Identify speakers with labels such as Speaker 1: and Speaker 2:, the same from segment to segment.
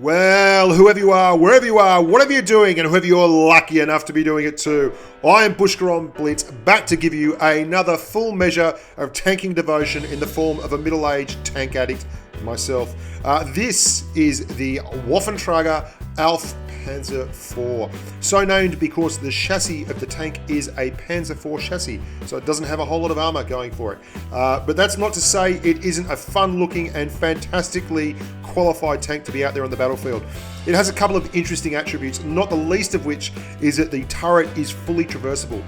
Speaker 1: Well, whoever you are, wherever you are, whatever you're doing, and whoever you're lucky enough to be doing it too, I am Bushka on Blitz, back to give you another full measure of tanking devotion in the form of a middle-aged tank addict, myself. This is the Waffentrager Auf Pz.IV, so named because the chassis of the tank is a Pz.IV chassis, so it doesn't have a whole lot of armor going for it. But that's not to say it isn't a fun-looking and fantastically qualified tank to be out there on the battlefield. It has a couple of interesting attributes, not the least of which is that the turret is fully traversable.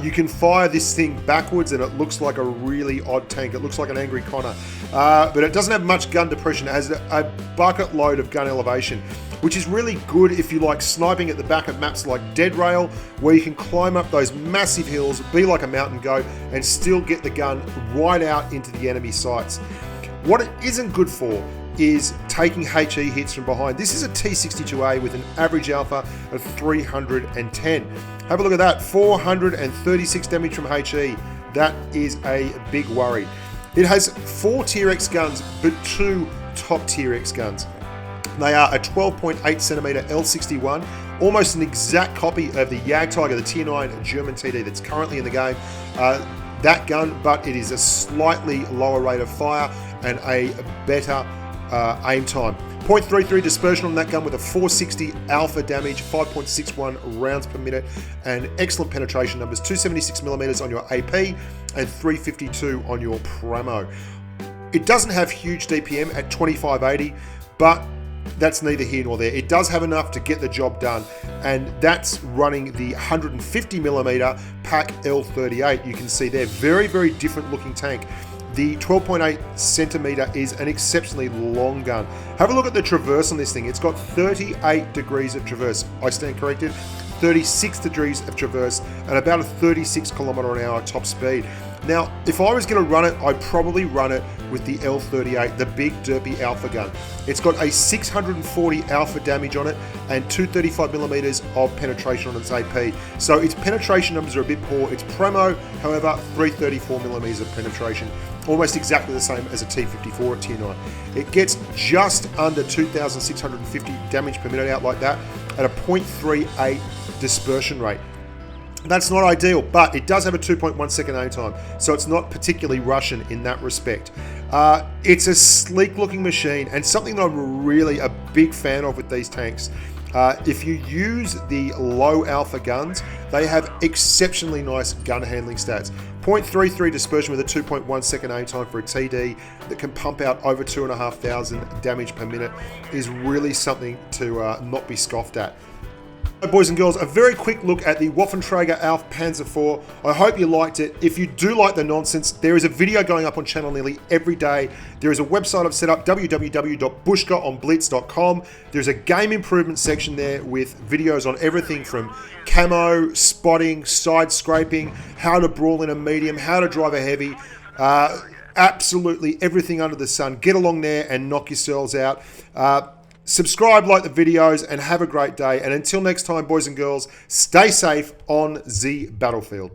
Speaker 1: You can fire this thing backwards and it looks like a really odd tank. It looks like an angry Connor. But it doesn't have much gun depression. It has a bucket load of gun elevation, which is really good if you like sniping at the back of maps like Dead Rail, where you can climb up those massive hills, be like a mountain goat, and still get the gun right out into the enemy sights. What it isn't good for is taking HE hits from behind. This is a T62A with an average alpha of 310. Have a look at that, 436 damage from HE. That is a big worry. It has 4 Tier X guns, but 2 top Tier X guns. They are a 12.8cm L61, almost an exact copy of the Jagtiger, the Tier 9 German TD that's currently in the game. That gun, but it is a slightly lower rate of fire and a better aim time. 0.33 dispersion on that gun with a 460 alpha damage, 5.61 rounds per minute, and excellent penetration numbers, 276mm on your AP and 352 on your Pramo. It doesn't have huge DPM at 2580, but that's neither here nor there. It does have enough to get the job done, and that's running the 150mm Pak L38. You can see there, very, very different looking tank. The 12.8cm is an exceptionally long gun. Have a look at the traverse on this thing. It's got 38 degrees of traverse. I stand corrected. 36 degrees of traverse and about a 36 km/h top speed. Now, if I was going to run it, I'd probably run it with the L38, the big derpy alpha gun. It's got a 640 alpha damage on it and 235mm of penetration on its AP. So its penetration numbers are a bit poor. Its Pramo, however, 334mm of penetration. Almost exactly the same as a T54 at Tier 9. It gets just under 2,650 damage per minute out like that at a 0.38 dispersion rate. That's not ideal, but it does have a 2.1 second aim time, so it's not particularly Russian in that respect. It's a sleek looking machine, and something that I'm really a big fan of with these tanks. If you use the low alpha guns, they have exceptionally nice gun handling stats. 0.33 dispersion with a 2.1 second aim time for a TD that can pump out over 2,500 damage per minute is really something to not be scoffed at. Boys and girls, a very quick look at the Waffentrager Auf Pz.IV. I hope you liked it. If you do like the nonsense, there is a video going up on channel nearly every day. There is a website I've set up, www.bushkaonblitz.com. There's a game improvement section there with videos on everything from camo, spotting, side scraping, how to brawl in a medium, how to drive a heavy. Absolutely everything under the sun. Get along there and knock yourselves out. Subscribe, like the videos, and have a great day. And until next time, boys and girls, stay safe on the battlefield.